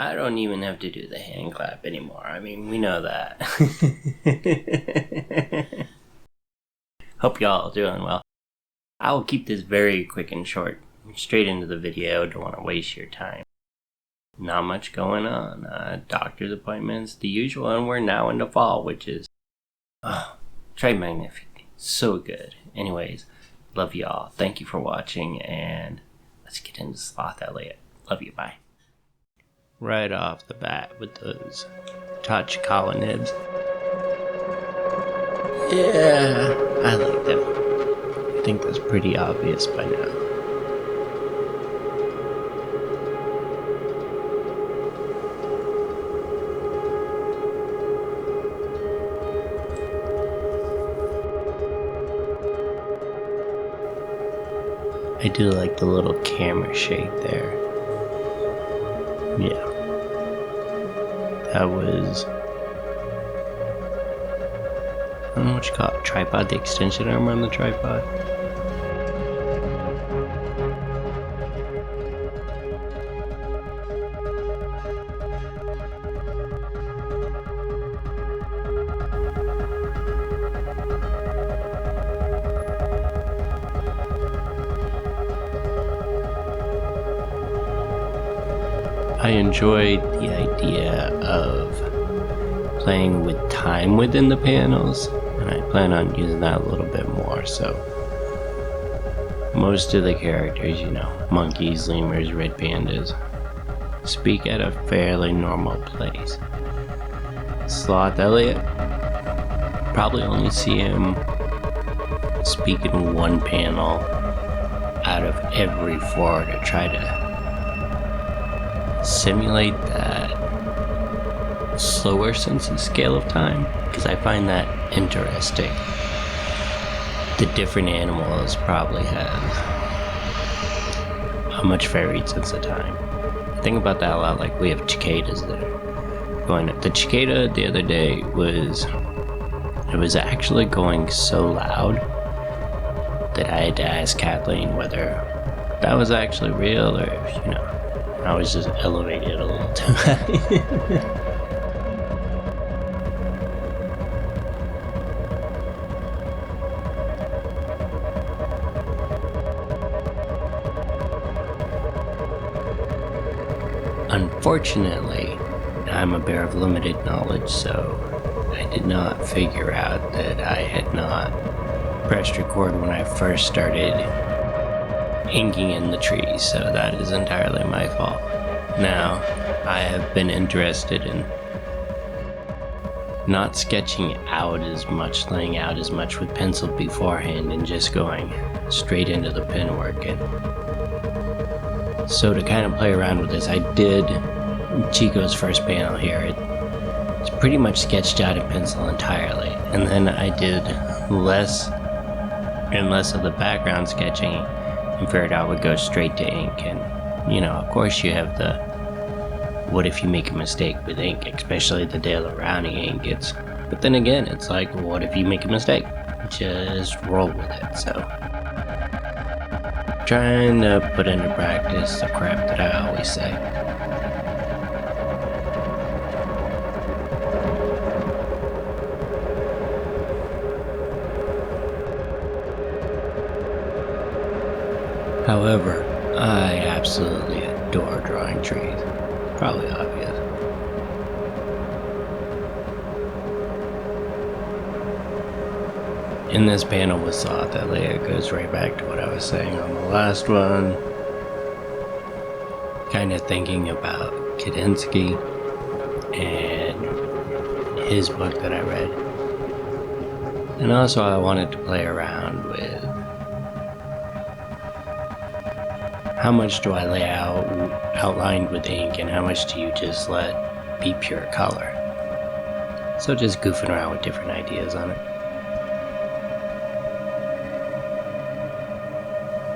I don't even have to do the hand clap anymore. I mean, we know that. Hope y'all are doing well. I will keep this very quick and short. Straight into the video. Don't want to waste your time. Not much going on. Doctor's appointments, the usual, and we're now in the fall, which is très magnifique. So good. Anyways, love y'all. Thank you for watching, and let's get into Sloth Elliott. Love you. Bye. Right off the bat with those Tachikala nibs. Yeah, I like them. I think that's pretty obvious by now. I do like the little camera shake there. Yeah. That was... I don't know what you call it. Tripod, the extension arm on the tripod. I enjoyed the idea of playing with time within the panels, and I plan on using that a little bit more. So most of the characters, monkeys, lemurs, red pandas, speak at a fairly normal place. Sloth Elliott, probably only see him speak in one panel out of every 4 to try to simulate that slower sense of scale of time, because I find that interesting. The different animals probably have a much varied sense of time. I think about that a lot. Like, we have cicadas that are going up. The cicada the other day was actually going so loud that I had to ask Kathleen whether that was actually real or if, I was just elevated a little too high. Unfortunately, I'm a bear of limited knowledge, so I did not figure out that I had not pressed record when I first started inking in the trees, so that is entirely my fault. Now, I have been interested in not sketching out as much, laying out as much with pencil beforehand, and just going straight into the pen work. And so to kind of play around with this, I did Chico's first panel here. It's pretty much sketched out in pencil entirely, and then I did less and less of the background sketching and figured out would go straight to ink. And of course you have the what if you make a mistake with ink, especially the Dale Rowney ink. But then again, it's like, what if you make a mistake? Just roll with it. So trying to put into practice the crap that I always say. However, I absolutely adore drawing trees. Probably obvious. In this panel with Sloth Elliott, it goes right back to what I was saying on the last one. Kind of thinking about Kandinsky and his book that I read. And also I wanted to play around with how much do I lay out outlined with ink and how much do you just let be pure color. So just goofing around with different ideas on it.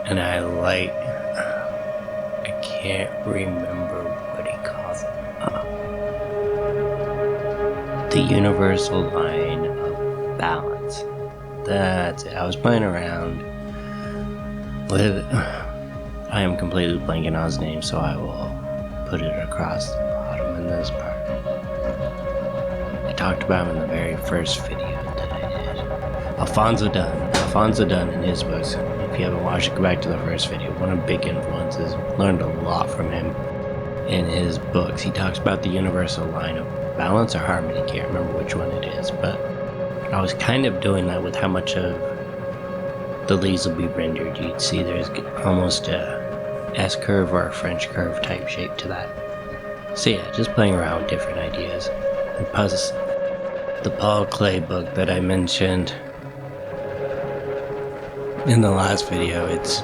And I can't remember what he calls it. The universal line of balance. That's it. I was playing around with I am completely blanking on his name, so I will put it across the bottom. in this part. I talked about him in the very first video that I did. Alfonso Dunn in his books. If you haven't watched it, go back to the first video. One of big influences. Learned a lot from him in his books. He talks about the universal line of balance or harmony. Can't remember which one it is, but I was kind of doing that with how much of the leaves will be rendered. You'd see there's almost a S-curve or a French curve type shape to that. So yeah, just playing around with different ideas. And plus, the Paul Klee book that I mentioned in the last video, it's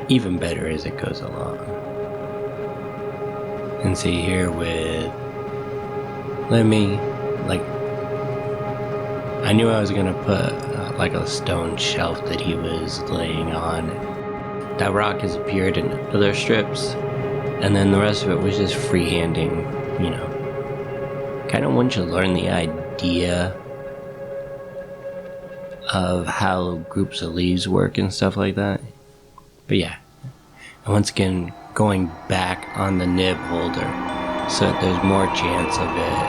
even better as it goes along. And see here with Lemmy, like, I knew I was gonna put like a stone shelf that he was laying on. That rock has appeared in other strips, and then the rest of it was just freehanding, you know. Kind of once you learn the idea of how groups of leaves work and stuff like that. But yeah, and once again, going back on the nib holder so that there's more chance of it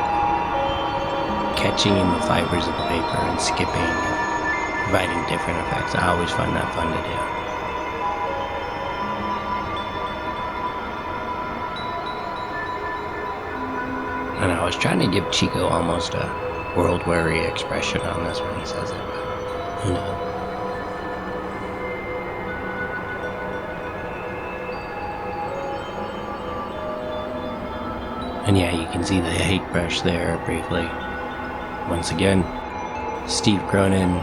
catching in the fibers of the paper and skipping and providing different effects. I always find that fun to do. And I was trying to give Chico almost a world-weary expression on this when he says it, but who knows. And yeah, you can see the hate brush there briefly. Once again, Steve Cronin,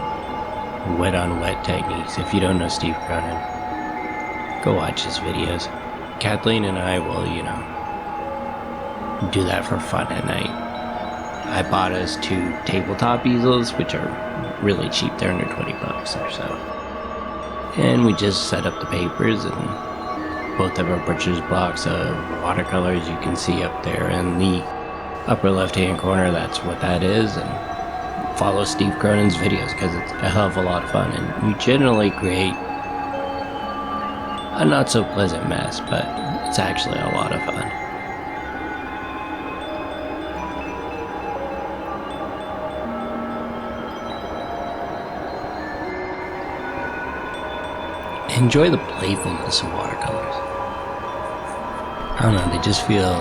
wet on wet techniques. If you don't know Steve Cronin, go watch his videos. Kathleen and I will, you know, do that for fun at night. I bought us 2 tabletop easels, which are really cheap. They're under 20 bucks or so. And we just set up the papers, and both of our purchase blocks of watercolors you can see up there in the upper left hand corner. That's what that is. And follow Steve Cronin's videos because it's a hell of a lot of fun, and you generally create a not so pleasant mess, but it's actually a lot of fun. Enjoy the playfulness of watercolors. I don't know, they just feel,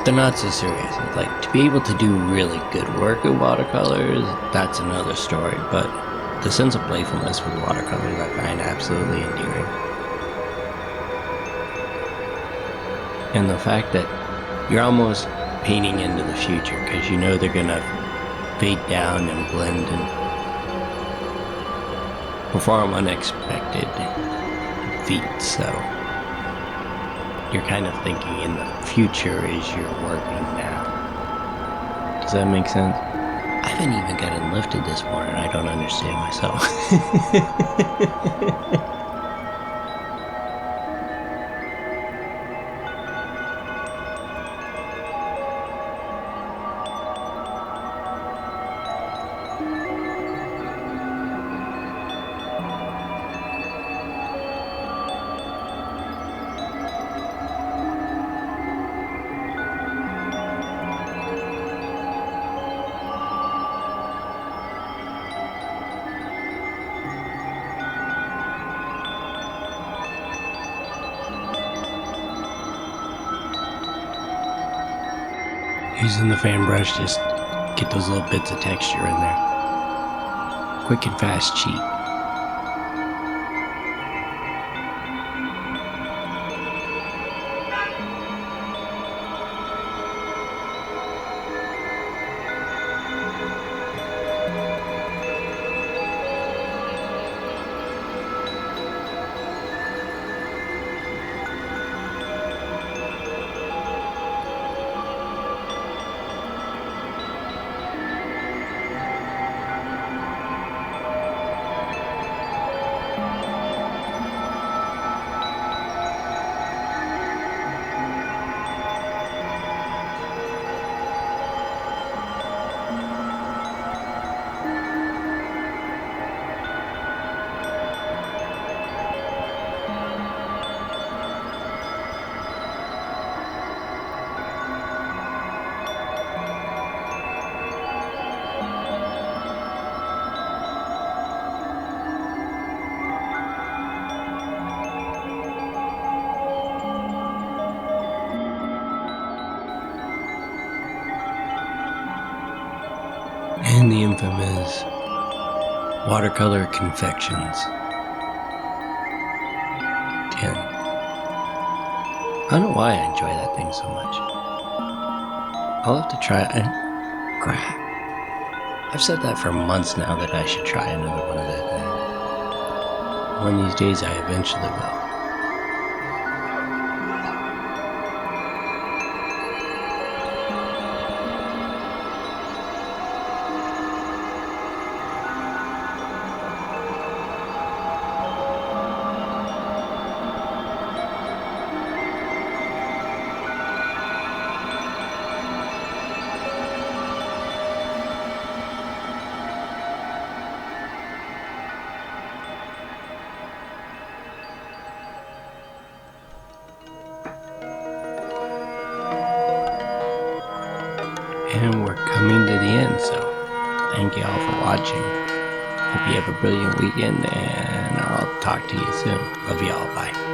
they're not so serious. Like, to be able to do really good work with watercolors, that's another story, but the sense of playfulness with watercolors I find absolutely endearing. And the fact that you're almost painting into the future, because you know they're gonna fade down and blend and perform unexpected feats, so you're kind of thinking in the future as you're working now. Does that make sense? I haven't even gotten lifted this morning. I don't understand myself. Using the fan brush, just get those little bits of texture in there. Quick and fast, cheap. Watercolor confections. 10. I don't know why I enjoy that thing so much. I'll have to try it. Crap. I've said that for months now that I should try another one of that thing. One of these days I eventually will. And we're coming to the end, so thank you all for watching. Hope you have a brilliant weekend, and I'll talk to you soon. Love you all. Bye.